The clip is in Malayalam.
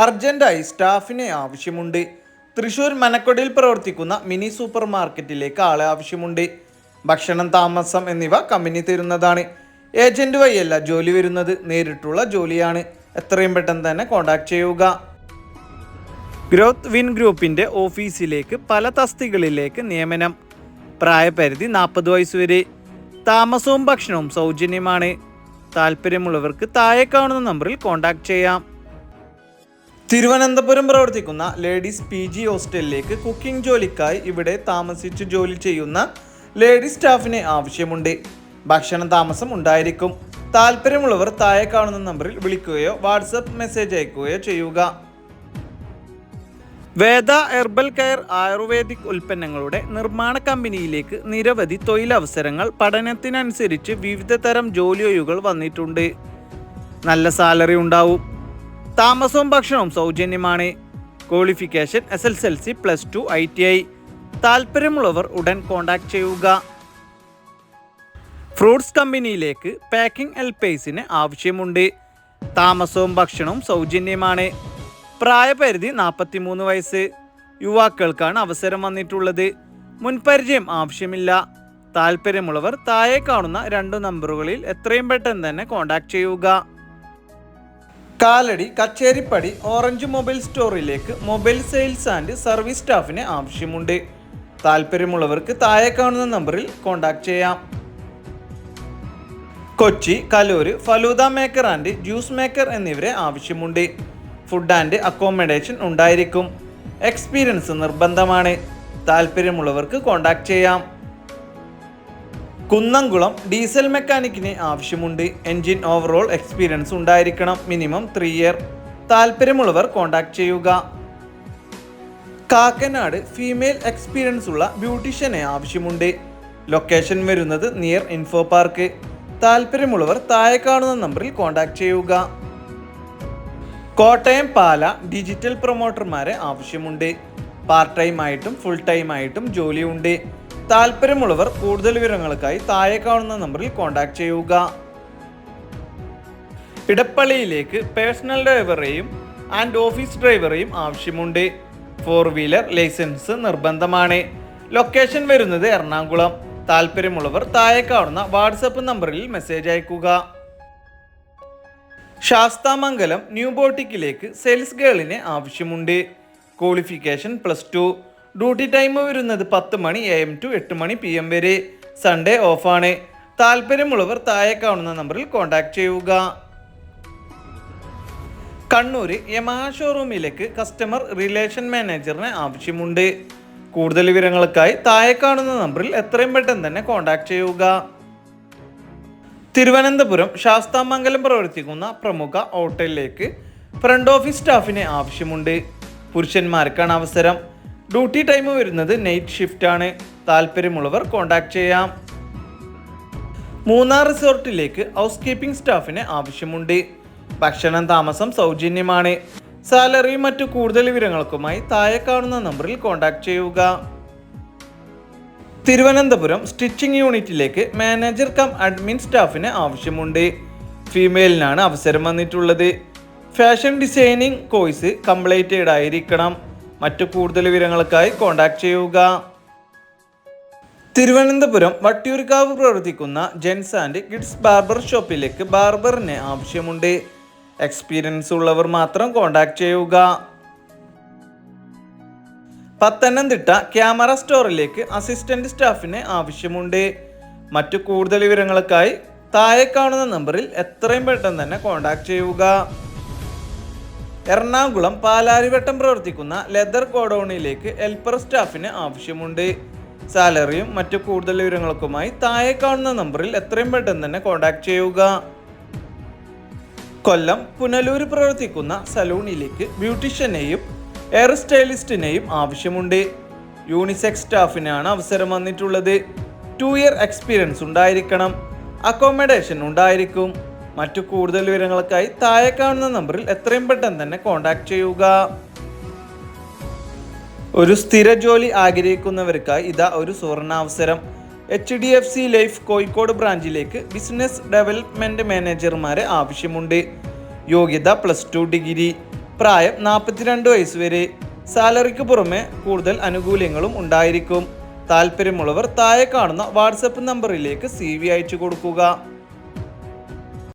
അർജന്റായി സ്റ്റാഫിനെ ആവശ്യമുണ്ട്. തൃശൂർ മനക്കൊടിയിൽ പ്രവർത്തിക്കുന്ന മിനി സൂപ്പർ മാർക്കറ്റിലേക്ക് ആളെ ആവശ്യമുണ്ട്. ഭക്ഷണം, താമസം എന്നിവ കമ്പനി തരുന്നതാണ്. ഏജന്റ് വഴിയല്ല ജോലി വരുന്നത്, നേരിട്ടുള്ള ജോലിയാണ്. എത്രയും പെട്ടെന്ന് തന്നെ കോൺടാക്ട് ചെയ്യുക. ഗ്രോത്ത് വിൻ ഗ്രൂപ്പിന്റെ ഓഫീസിലേക്ക് പല തസ്തികളിലേക്ക് നിയമനം. പ്രായപരിധി 40 വയസ്സ് വരെ. താമസവും ഭക്ഷണവും സൗജന്യമാണ്. താല്പര്യമുള്ളവർക്ക് താഴെ കാണുന്ന നമ്പറിൽ കോൺടാക്ട് ചെയ്യാം. തിരുവനന്തപുരം പ്രവർത്തിക്കുന്ന ലേഡീസ് PG ഹോസ്റ്റലിലേക്ക് കുക്കിംഗ് ജോലിക്കായി ഇവിടെ താമസിച്ച് ജോലി ചെയ്യുന്ന ലേഡീസ് സ്റ്റാഫിനെ ആവശ്യമുണ്ട്. ഭക്ഷണം, താമസം ഉണ്ടായിരിക്കും. താല്പര്യമുള്ളവർ താഴെ കാണുന്ന നമ്പറിൽ വിളിക്കുകയോ വാട്സപ്പ് മെസ്സേജ് അയക്കുകയോ ചെയ്യുക. വേദ ഹെർബൽ കെയർ ആയുർവേദിക് ഉൽപ്പന്നങ്ങളുടെ നിർമ്മാണ കമ്പനിയിലേക്ക് നിരവധി തൊഴിലവസരങ്ങൾ പഠനത്തിനനുസരിച്ച് വിവിധ തരം ജോലിയൊഴിവുകൾ വന്നിട്ടുണ്ട്. നല്ല സാലറി ഉണ്ടാവും. താമസവും ഭക്ഷണവും സൗജന്യമാണ്. Qualification SSLC, +2, ITI. താല്പര്യമുള്ളവർ ഉടൻ കോൺടാക്ട് ചെയ്യുക. ഫ്രൂട്ട്സ് കമ്പനിയിലേക്ക് പാക്കിംഗ് ഹെൽപ്പേഴ്സിന് ആവശ്യമുണ്ട്. താമസവും ഭക്ഷണവും സൗജന്യമാണ്. പ്രായപരിധി 43 വയസ്സ്. യുവാക്കൾക്കാണ് അവസരം വന്നിട്ടുള്ളത്. മുൻപരിചയം ആവശ്യമില്ല. താല്പര്യമുള്ളവർ താഴെ കാണുന്ന 2 നമ്പറുകളിൽ എത്രയും പെട്ടെന്ന് തന്നെ കോൺടാക്ട് ചെയ്യുക. കാലടി കച്ചേരിപ്പടി ഓറഞ്ച് മൊബൈൽ സ്റ്റോറിലേക്ക് മൊബൈൽ സെയിൽസ് ആൻഡ് സർവീസ് സ്റ്റാഫിന് ആവശ്യമുണ്ട്. താല്പര്യമുള്ളവർക്ക് താഴെ കാണുന്ന നമ്പറിൽ കോൺടാക്ട് ചെയ്യാം. Kochi, Kaloor falooda maker and juice maker എന്നിവരെ ആവശ്യമുണ്ട്. ഫുഡ് ആൻഡ് അക്കോമഡേഷൻ ഉണ്ടായിരിക്കും. എക്സ്പീരിയൻസ് നിർബന്ധമാണ്. താല്പര്യമുള്ളവർക്ക് കോൺടാക്ട് ചെയ്യാം. കുന്നംകുളം ഡീസൽ മെക്കാനിക്കിന് ആവശ്യമുണ്ട്. എൻജിൻ ഓവറോൾ എക്സ്പീരിയൻസ് ഉണ്ടായിരിക്കണം. Minimum 3 year. താല്പര്യമുള്ളവർ കോൺടാക്ട് ചെയ്യുക. കാക്കനാട് ഫീമെയിൽ എക്സ്പീരിയൻസ് ഉള്ള ബ്യൂട്ടീഷ്യനെ ആവശ്യമുണ്ട്. ലൊക്കേഷൻ വരുന്നത് നിയർ ഇൻഫോ പാർക്ക്. താല്പര്യമുള്ളവർ താഴെ കാണുന്ന നമ്പറിൽ കോൺടാക്ട് ചെയ്യുക. കോട്ടയം പാല ഡിജിറ്റൽ പ്രൊമോട്ടർമാരെ ആവശ്യമുണ്ട്. പാർട്ട് ടൈം ആയിട്ടും ഫുൾ ടൈം ആയിട്ടും ജോലിയുണ്ട്. താല്പര്യമുള്ളവർ കൂടുതൽ വിവരങ്ങൾക്കായി താഴെ കാണുന്ന നമ്പറിൽ കോൺടാക്ട് ചെയ്യുക. ഇടപ്പള്ളിയിലേക്ക് പേഴ്സണൽ ഡ്രൈവറെയും ആൻഡ് ഓഫീസ് ഡ്രൈവറെയും ആവശ്യമുണ്ട്. 4 വീലർ ലൈസൻസ് നിർബന്ധമാണ്. ലൊക്കേഷൻ വരുന്നത് എറണാകുളം. താല്പര്യമുള്ളവർ താഴെ കാണുന്ന വാട്സപ്പ് നമ്പറിൽ മെസ്സേജ് അയക്കുക. ശാസ്താമംഗലം ന്യൂ ബോട്ടിക്കിലേക്ക് സെയിൽസ് ഗേളിനെ ആവശ്യമുണ്ട്. ക്വാളിഫിക്കേഷൻ +2. ഡ്യൂട്ടി ടൈം വരുന്നത് 10 മണി AM to 8 മണി PM വരെ. സൺഡേ ഓഫാണ്. താല്പര്യമുള്ളവർ താഴെ കാണുന്ന നമ്പറിൽ കോൺടാക്ട് ചെയ്യുക. കണ്ണൂർ യമഹ ഷോറൂമിലേക്ക് കസ്റ്റമർ റിലേഷൻ മാനേജറിനെ ആവശ്യമുണ്ട്. കൂടുതൽ വിവരങ്ങൾക്കായി താഴെ കാണുന്ന നമ്പറിൽ എത്രയും പെട്ടെന്ന് തന്നെ കോൺടാക്ട് ചെയ്യുക. തിരുവനന്തപുരം ശാസ്താമംഗലം പ്രവർത്തിക്കുന്ന പ്രമുഖ ഹോട്ടലിലേക്ക് ഫ്രണ്ട് ഓഫീസ് സ്റ്റാഫിനെ ആവശ്യമുണ്ട്. പുരുഷന്മാർക്കാണ് അവസരം. ഡ്യൂട്ടി ടൈം വരുന്നത് നൈറ്റ് ഷിഫ്റ്റ് ആണ്. താല്പര്യമുള്ളവർ കോൺടാക്ട് ചെയ്യാം. മൂന്നാർ റിസോർട്ടിലേക്ക് ഹൗസ് കീപ്പിംഗ് സ്റ്റാഫിന് ആവശ്യമുണ്ട്. ഭക്ഷണം, താമസം സൗജന്യമാണ്. സാലറിയും മറ്റു കൂടുതൽ വിവരങ്ങൾക്കുമായി താഴെ കാണുന്ന നമ്പറിൽ കോൺടാക്ട് ചെയ്യുക. തിരുവനന്തപുരം സ്റ്റിച്ചിങ് യൂണിറ്റിലേക്ക് മാനേജർ കം അഡ്മിൻ സ്റ്റാഫിന് ആവശ്യമുണ്ട്. ഫീമെയിലിനാണ് അവസരം വന്നിട്ടുള്ളത്. ഫാഷൻ ഡിസൈനിങ് കോഴ്സ് കംപ്ലീറ്റഡ് ആയിരിക്കണം. മറ്റു കൂടുതൽ വിവരങ്ങൾക്കായി കോൺടാക്ട് ചെയ്യുക. തിരുവനന്തപുരം വട്ടിയൂർക്കാവ് പ്രവർത്തിക്കുന്ന ജെൻസ് ആൻഡ് കിഡ്സ് ബാർബർ ഷോപ്പിലേക്ക് ബാർബറിന് ആവശ്യമുണ്ട്. എക്സ്പീരിയൻസ് ഉള്ളവർ മാത്രം കോൺടാക്ട് ചെയ്യുക. പത്തനംതിട്ട ക്യാമറ സ്റ്റോറിലേക്ക് അസിസ്റ്റന്റ് സ്റ്റാഫിന് ആവശ്യമുണ്ട്. മറ്റു കൂടുതൽ വിവരങ്ങൾക്കായി താഴെ കാണുന്ന നമ്പറിൽ എത്രയും പെട്ടെന്ന് തന്നെ കോൺടാക്ട് ചെയ്യുക. എറണാകുളം പാലാരിവട്ടം പ്രവർത്തിക്കുന്ന ലെതർ ഗോഡൌണിലേക്ക് ഹെൽപ്പർ സ്റ്റാഫിന് ആവശ്യമുണ്ട്. സാലറിയും മറ്റു കൂടുതൽ വിവരങ്ങൾക്കുമായി താഴെ കാണുന്ന നമ്പറിൽ എത്രയും പെട്ടെന്ന് തന്നെ കോൺടാക്ട് ചെയ്യുക. കൊല്ലം പുനലൂർ പ്രവർത്തിക്കുന്ന സലൂണിലേക്ക് ബ്യൂട്ടീഷ്യനെയും ഹെയർ സ്റ്റൈലിസ്റ്റിനെയും ആവശ്യമുണ്ട്. യൂണിസെക്സ് സ്റ്റാഫിനാണ് അവസരം വന്നിട്ടുള്ളത്. 2 ഇയർ എക്സ്പീരിയൻസ് ഉണ്ടായിരിക്കണം. അക്കോമഡേഷൻ ഉണ്ടായിരിക്കും. മറ്റു കൂടുതൽ വിവരങ്ങൾക്കായി താഴെ കാണുന്ന നമ്പറിൽ എത്രയും പെട്ടെന്ന് തന്നെ കോൺടാക്ട് ചെയ്യുക. ഒരു സ്ഥിര ജോലി ആഗ്രഹിക്കുന്നവർക്കായി ഇതാ ഒരു സുവർണാവസരം. HDFC ലൈഫ് കോഴിക്കോട് ബ്രാഞ്ചിലേക്ക് ബിസിനസ് ഡെവലപ്മെന്റ് മാനേജർമാരെ ആവശ്യമുണ്ട്. യോഗ്യത +2 ഡിഗ്രി. പ്രായം 42 വയസ്സ് വരെ. സാലറിക്ക് പുറമെ കൂടുതൽ ആനുകൂല്യങ്ങളും ഉണ്ടായിരിക്കും. താല്പര്യമുള്ളവർ താഴെ കാണുന്ന വാട്സപ്പ് നമ്പറിലേക്ക് CV അയച്ചു കൊടുക്കുക.